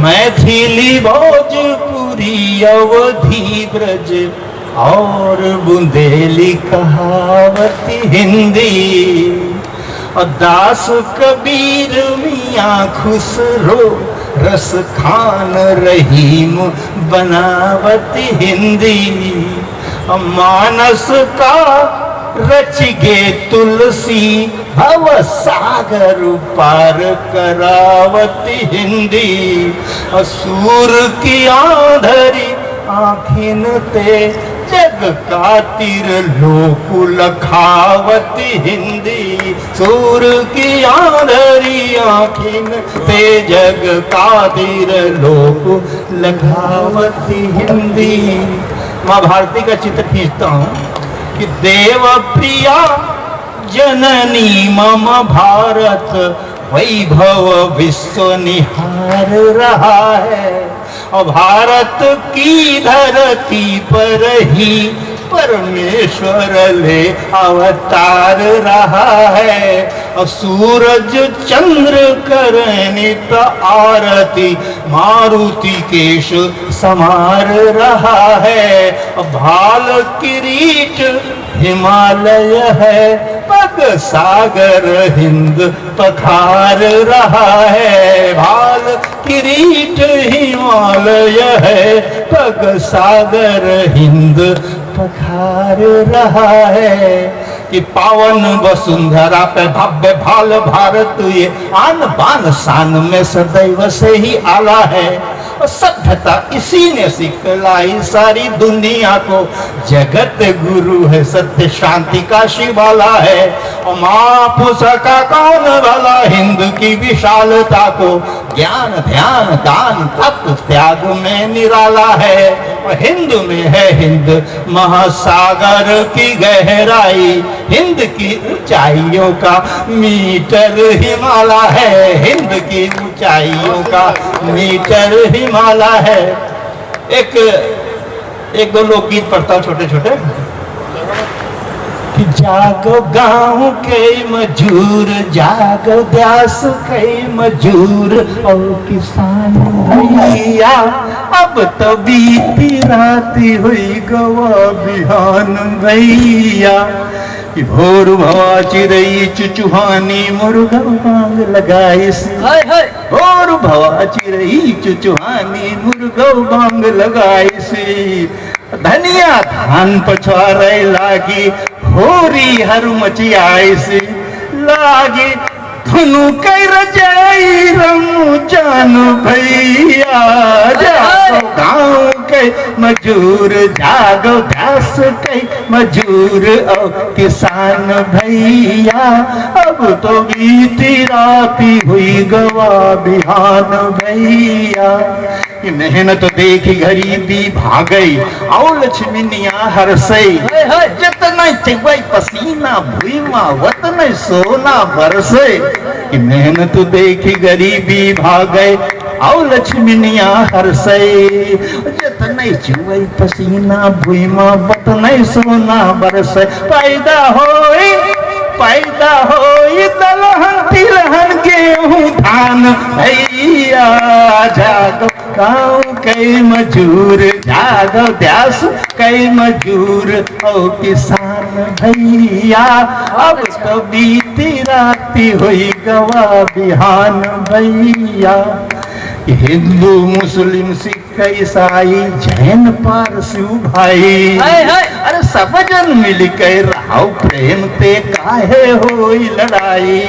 मैथिली भोजपुरी अवधी ब्रज और बुंदेली कहावती हिंदी और दास कबीर मियाँ खुसरो रस खान रहीम बनावती हिंदी और मानस का रच गे तुलसी भव सागर पार करावती हिंदी असूर की आंधरी आँखिन ते जग का तीर लोक लखावती हिंदी सूर की आंधरी आँखिन ते जग का तीर लोक लखावती हिंदी। माँ भारती का चित्र खींचता हूँ कि देव प्रिया जननी मम भारत वैभव विश्व निहार रहा है और भारत की धरती पर ही परमेश्वर ले अवतार रहा है और सूरज चंद्र करनित आरती मारुति केश समार रहा है और भाल किरीट हिमालय है पग सागर हिंद पखार रहा है भाल किरीट हिमालय है पग सागर हिंद पखार रहा है कि पावन वसुंधरा पे भव्य भाल भारत ये आन बान शान में सदैव से ही आला है और सभ्यता इसी ने सिखलाई सारी दुनिया को जगत गुरु है सत्य शांति का शिवाला है और महापुरुष का कौन भला हिंद की विशालता को ज्ञान ध्यान दान तप त्याग में निराला है और हिंद में है हिंद महासागर की गहराई हिंद की ऊंचाइयों का मीटर हिमालय है हिंद की ऊंचाइयों का मीटर हिमालय है। एक दो लोकगीत पढ़ता हूँ छोटे छोटे कि जागो गाँव के मजूर जागो द्यास के मजूर और किसान भैया अब तो बीती राती हुई गवा बिहान भैया कि भोर भवा चिरई चुचुहानी मुर्गा बांग लगाई सी भोर भवा चिरई चुचुहानी मुर्गा बांग लगाई सी धनिया धान पछवारे लागी होरी हर मचियाई सी लागी धुनु कर जाई रमु जान भैया जागो गाँव के मजूर जागो दास के मजूर और किसान भैया अब तो बीती राती हुई गवा बिहान भैया कि मेहनत देखी गरीबी भागई और लक्ष्मीनिया हरसई जितना चिगई पसीना भुईमा वतन सोना बरसे कि मेहनत देखी गरीबी भागई और लक्ष्मीनिया हरसई जितना चुगई पसीना भुईमा वतन सोना बरसे पैदा होई दलहन तिलहन गेहूं धान भैया जागो गाँव कई मजूर जागो द्यास कई मजूर और किसान भैया अब तो बीती राती हुई गवा बिहान भैया। हिंदू मुस्लिम सिख ईसाई जैन पारसी भाई अरे सब जन मिल कर रहो प्रेम ते काहे होई लड़ाई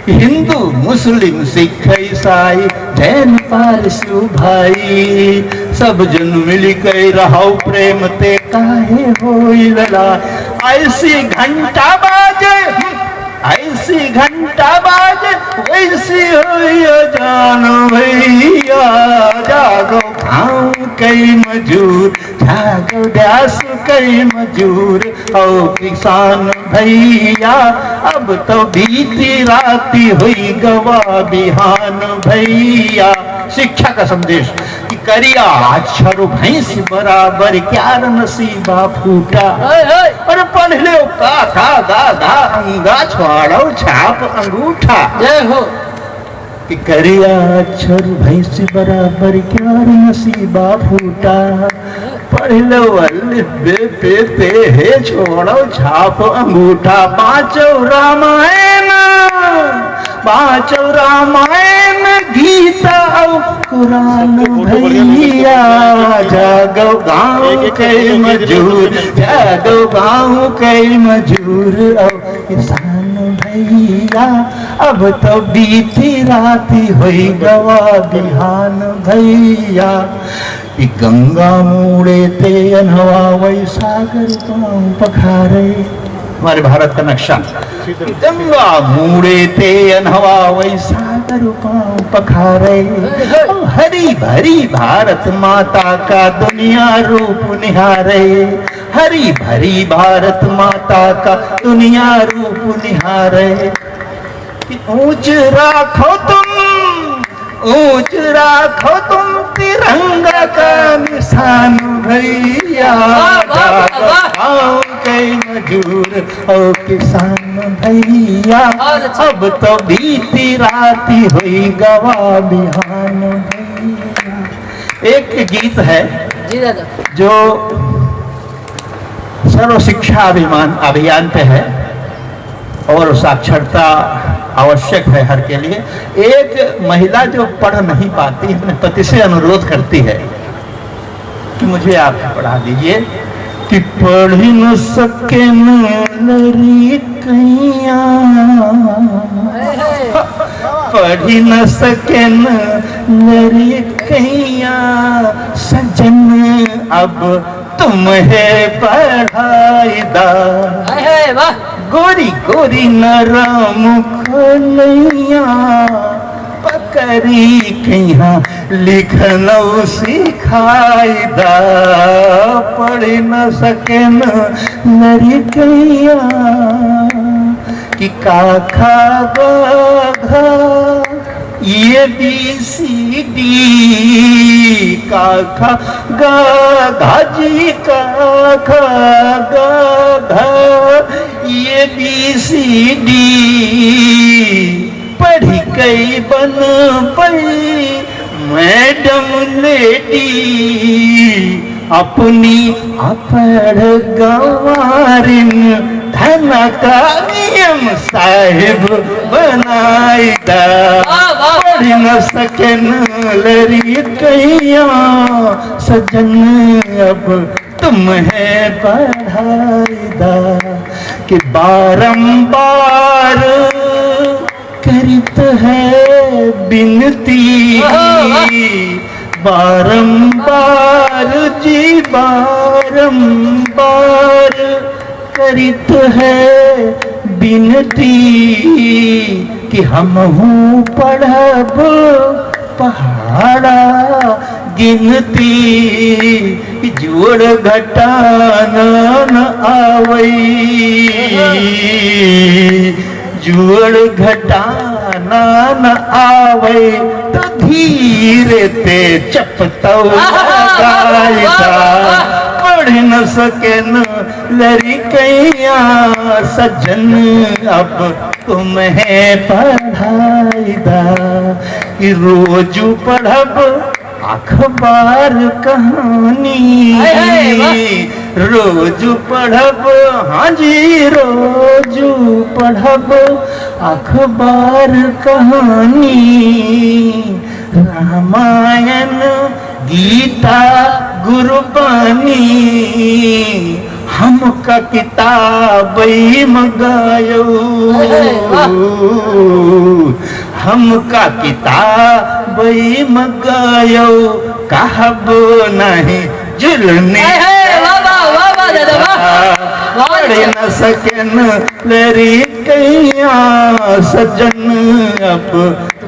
हिंदू मुस्लिम सिख ईसाई जैन पारसी भाई सब जन मिल कर रहो प्रेम ते काहे होई लड़ाई ऐसी घंटा बाजे वैसी होई जान भैया जागो गाँव कई मजूर जागो द्यास कई मजूर और किसान भैया अब तो बीती राती हुई गवा बिहान भैया। शिक्षा का संदेश कि करिया अक्षर भैंस बराबर क्या नसीबा फूटा अरे पढ़ लो काका दादा अंगा छोड़ो छाप अंगूठा जय हो कि करिया अक्षर भैंसी बराबर क्या नसीबा फूटा पढ़ लो बे पे हे छोड़ो छाप अंगूठा पांचों रामायण गीता कुरान भैया जागो गाँव के मजूर जागो गाँव के मजूर और किसान भैया अब तो बीती राती हुई गवा बिहान भैया कि गंगा मूड़े ते अनहवा वही सागर पाँव पखारे हमारे भारत का नक्शा गंगा मूड़े ते अनहवा वही सागर पाँव पखारे हरी भरी भारत माता का दुनिया रूप निहारे हरी भरी भारत माता का दुनिया रूप निहारे ऊंच राखो तुम तिरंगा का निशान भैया गाँव के मजूर और किसान भैया अब तो बीती राती हुई गवा बिहान भैया। एक गीत है जो सर्व शिक्षा अभियान पे है और साक्षरता आवश्यक है हर के लिए। एक महिला जो पढ़ नहीं पाती अपने पति से अनुरोध करती है कि मुझे आप पढ़ा दीजिए कि पढ़ न सके नरी कैया पढ़ न सके नरी कैया सजन अब तुम है पढ़ाई दा गोरी गोरी नरम खलैया पकड़ी कैया लिखनौ सिखाई दा पढ़ न सके नरी कैया कि का खा गा ये BCD का खा गा जी का खा गा ये BCD पढ़ी कई बन पई मैडम लेडी अपनी अपढ़ गवारिन धन का नियम साहिब बनाई दा पढ़ न सकेन लरी कैया सजन अब तुम है पढ़ाई दा कि बारंबार करित है बिनती बारंबार जी बारंबार करित है बिनती कि हम हूँ पढ़ब पहाड़ा गिनती जोड़ घटाना न आवई जोड़ घटाना न आवे तो धीरे ते चपतौ गायदा पढ़ न सके न लरी कैया सजन अब तुम है पढ़ाईदा कि रोजू पढ़ब अखबार कहानी रोजू पढ़ब हाँ जी रोजू पढ़ब अखबार कहानी रामायण गीता गुरबानी हमका किताब मंगायो हमका किताब मंगायो कहब नहीं जुलने पढ़ न सकेन लरी कैया सजन अब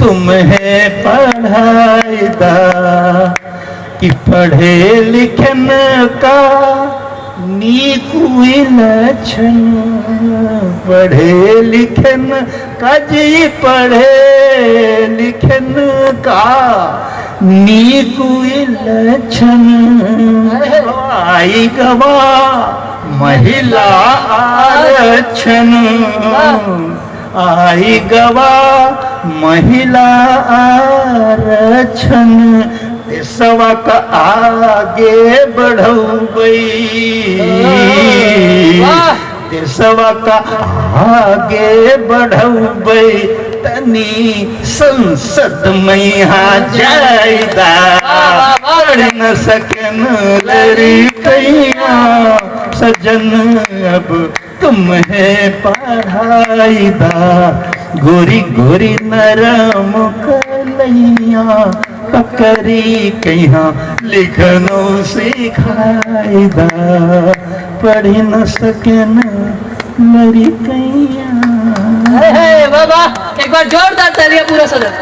तुम है पढ़ाईदा कि पढ़े लिखन का नीकुई लक्षण पढ़े लिखन का जी पढ़े लिखन का नीकुई लक्षण आई गवा महिला आरक्षण आई गवा महिला आरक्षण देशवा का आगे बढ़ौबई देशवा का आगे बढ़ौबई तनी संसद में यहाँ जायदा पढ़ न सकन लड़ी कैया सजन अब तुम्हें पढ़ाईदा गोरी गोरी नरम कलैया पकड़ी कहाँ लिखनो सिखाईदा पढ़ न सकन लड़ी कैया। वाह वाह, एक बार जोरदार तालियां पूरा सदन।